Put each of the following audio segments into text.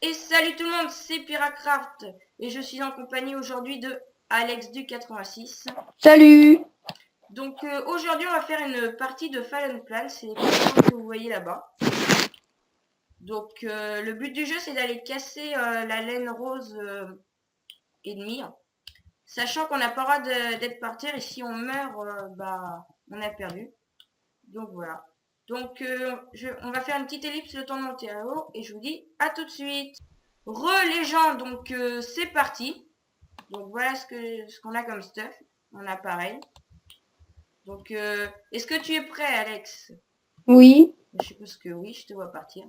Et salut tout le monde, c'est Piracraft et je suis en compagnie aujourd'hui de Alex du 86. Salut! Donc aujourd'hui on va faire une partie de Fallen Plan, c'est les plateformes que vous voyez là-bas. Donc le but du jeu c'est d'aller casser la laine rose ennemie, sachant qu'on n'a pas le droit d'être par terre et si on meurt, on a perdu. Donc voilà. Donc on va faire une petite ellipse le temps de monter à haut et je vous dis à tout de suite. Les gens, donc c'est parti. Donc voilà ce qu'on a comme stuff. On a pareil. Donc est-ce que tu es prêt, Alex? Oui, Je suppose que oui, je te vois partir.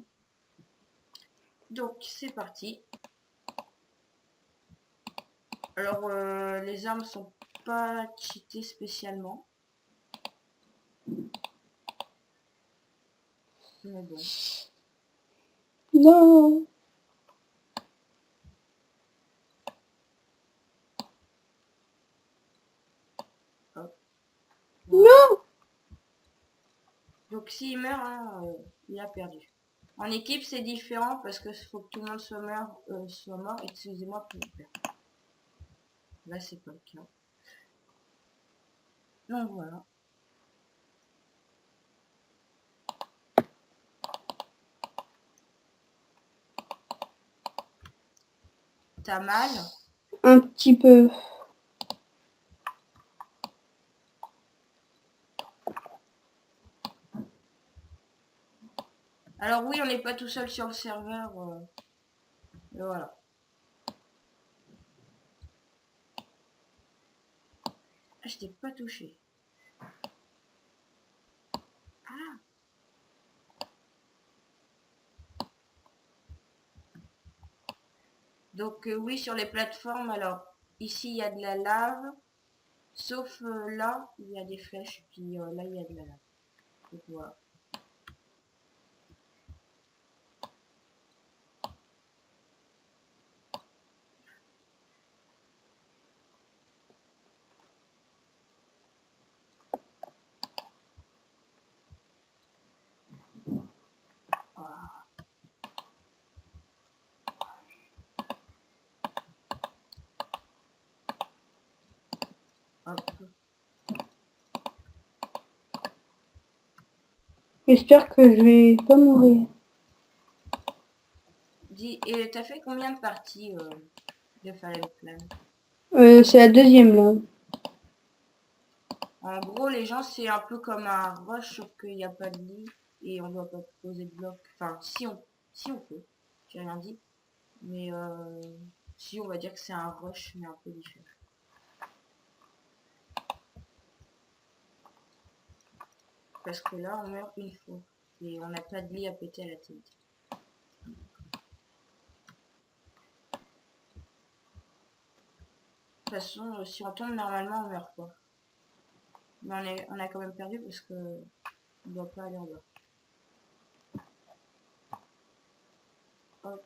Donc c'est parti. Alors les armes sont pas cheatées spécialement. Mais bon. non, Hop. Voilà. non, Donc s'il meurt, hein, il a perdu. En équipe c'est différent parce que faut que tout le monde soit mort. Excusez-moi pour le faire. Là c'est pas le cas. Donc voilà. T'as mal? un petit peu. Alors oui, on n'est pas tout seul sur le serveur. Et voilà. Ah, je t'ai pas touché. Ah. Donc oui, sur les plateformes, alors ici il y a de la lave, sauf là, il y a des flèches, puis là il y a de la lave. Donc voilà. Ah. Hop. J'espère que je vais pas mourir. Dis, et t'as fait combien de parties de Fallen Plan? C'est la deuxième là. En gros, les gens, c'est un peu comme un rush, sauf qu'il n'y a pas de lit et on doit pas poser de bloc. Enfin, si on peut, j'ai rien dit. Mais si, on va dire que c'est un rush, mais un peu différent. Parce que là, on meurt une fois. Et on n'a pas de lit à péter à la tête. De toute façon, si on tombe, normalement, on meurt pas. Mais on a quand même perdu parce que on doit pas aller en bas. Hop.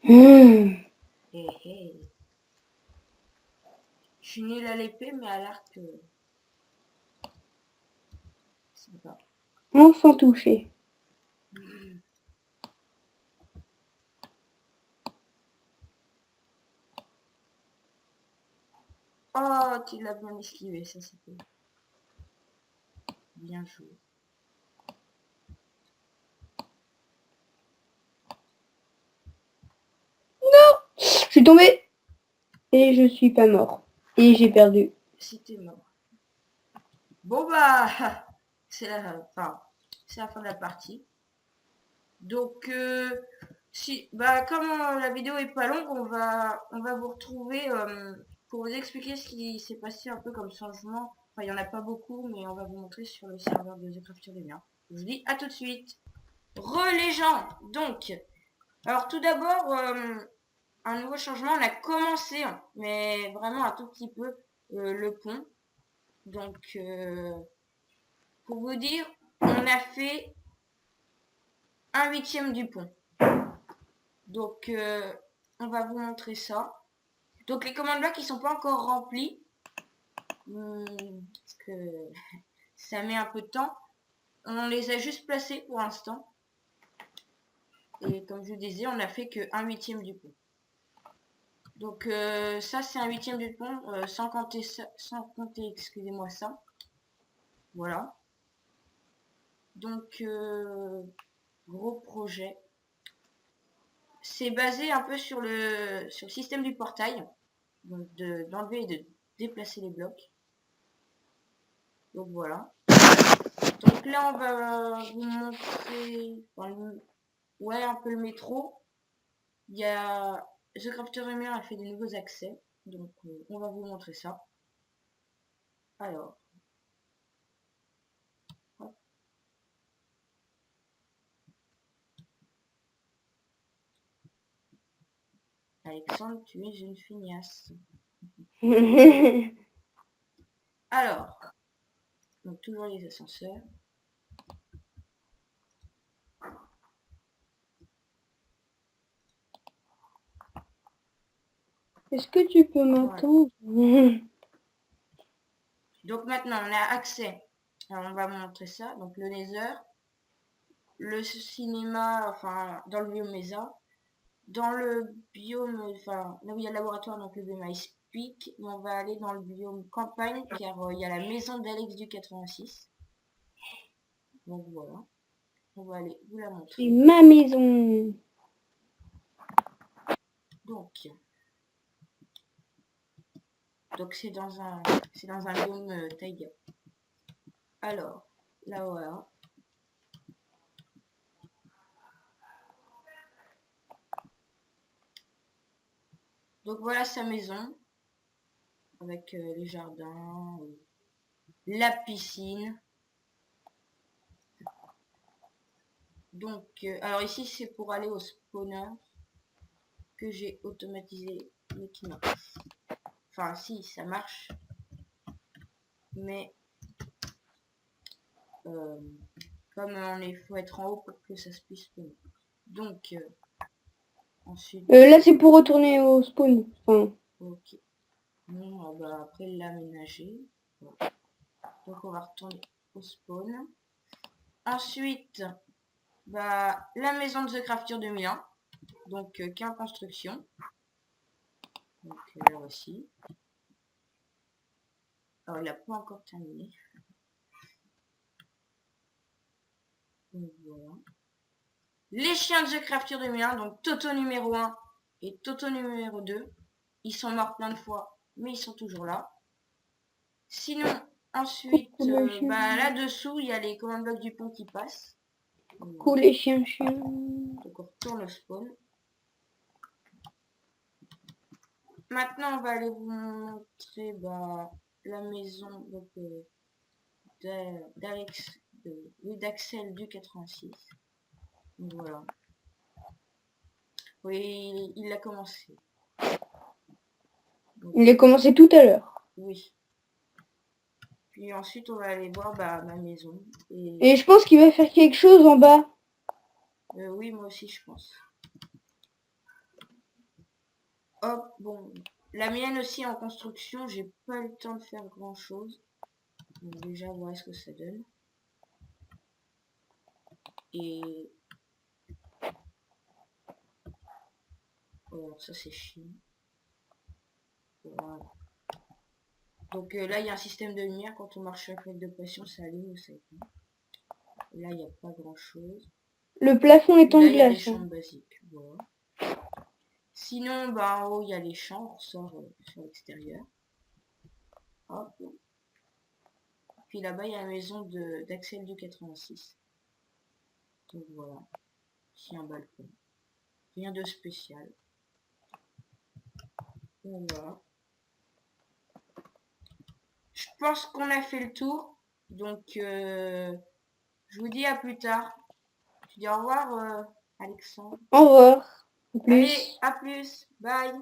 Mmh. Hé hé. Je suis nulle à l'épée, mais à l'arc, c'est pas. Enfin touché. Oh, tu l'as bien esquivé, ça c'était bien joué. Je suis tombé et je suis pas mort. Et j'ai perdu. Si t'es mort. Bon bah, c'est la fin de la partie. Donc comme la vidéo est pas longue, on va vous retrouver pour vous expliquer ce qui s'est passé un peu comme changement. Enfin, il y en a pas beaucoup, mais on va vous montrer sur le serveur de The Crafter des Biens. Je vous dis à tout de suite. Les gens. Donc, alors tout d'abord, un nouveau changement. On a commencé, mais vraiment un tout petit peu, le pont. Donc, pour vous dire, on a fait 1/8 du pont. Donc, on va vous montrer ça. Donc, les commandes blocs, ils sont pas encore remplis. Parce que ça met un peu de temps. On les a juste placés pour l'instant. Et comme je vous disais, on a fait que 1/8 du pont. Donc ça c'est 1/8 du pont, sans compter, excusez-moi ça. Voilà. Donc gros projet. C'est basé un peu sur le système du portail. Donc d'enlever et de déplacer les blocs. Donc voilà. Donc là on va vous montrer ouais, un peu le métro. Il y a The Crafter Rumeur a fait des nouveaux accès. Donc on va vous montrer ça. Alors. Hop. Alexandre, tu es une feignasse. Alors, donc toujours les ascenseurs. Est-ce que tu peux m'entendre? Donc maintenant, on a accès. Alors, on va vous montrer ça. Donc le Nether, le cinéma, enfin, dans le biome Mesa. Dans le biome, enfin, là où il y a le laboratoire, donc le biome Ice Peak, on va aller dans le biome campagne, car il y a la maison d'Alex du 86. Donc voilà. On va aller vous la montrer. C'est ma maison. Donc c'est dans un biome taïga. Alors, là voilà. Donc voilà sa maison. Avec les jardins, la piscine. Donc, alors ici c'est pour aller au spawner que j'ai automatisé, mais qui marche. Enfin, si, ça marche. Mais comme faut être en haut pour que ça se puisse spawner. Donc, ensuite... Là, c'est pour retourner au spawn. Enfin... Ok. Bon, bah, après l'aménager. Voilà. Donc, on va retourner au spawn. Ensuite, bah, la maison de The Crafter 2001. Donc, qui est en construction. Donc, là aussi. Alors, il n'a pas encore terminé. Donc, voilà. Les chiens de The Crafter 2001, donc Toto numéro 1 et Toto numéro 2. Ils sont morts plein de fois, mais ils sont toujours là. Sinon, ensuite, bah, là-dessous, il y a les command blocks du pont qui passent. Coucou les chiens. Donc, on retourne au spawn. Maintenant, on va aller vous montrer bah, la maison d'Axel du 86. Donc, voilà. Oui, il a commencé. Donc, il a commencé tout à l'heure. Oui. Puis ensuite, on va aller voir bah, ma maison. Et je pense qu'il va faire quelque chose en bas. Oui, moi aussi, je pense. Hop, bon. La mienne aussi en construction, j'ai pas eu le temps de faire grand chose. Donc déjà, voir ce que ça donne. Et... Oh, ça c'est chiant. Voilà. Donc là, il y a un système de lumière. Quand on marche avec de pression, ça allume ou ça éteint. Là, il n'y a pas grand chose. Le plafond est en glace. Là, il y a des glace. chambres basiques. Voilà. Sinon, bah, en haut, il y a les champs. On ressort sur l'extérieur. Hop. Puis là-bas, il y a la maison d'Axel du 86. Donc voilà. Ici, un balcon. Rien de spécial. Donc voilà. Je pense qu'on a fait le tour. Donc, je vous dis à plus tard. Tu dis au revoir, Alexandre. Au revoir. À plus. Allez, à plus. Bye.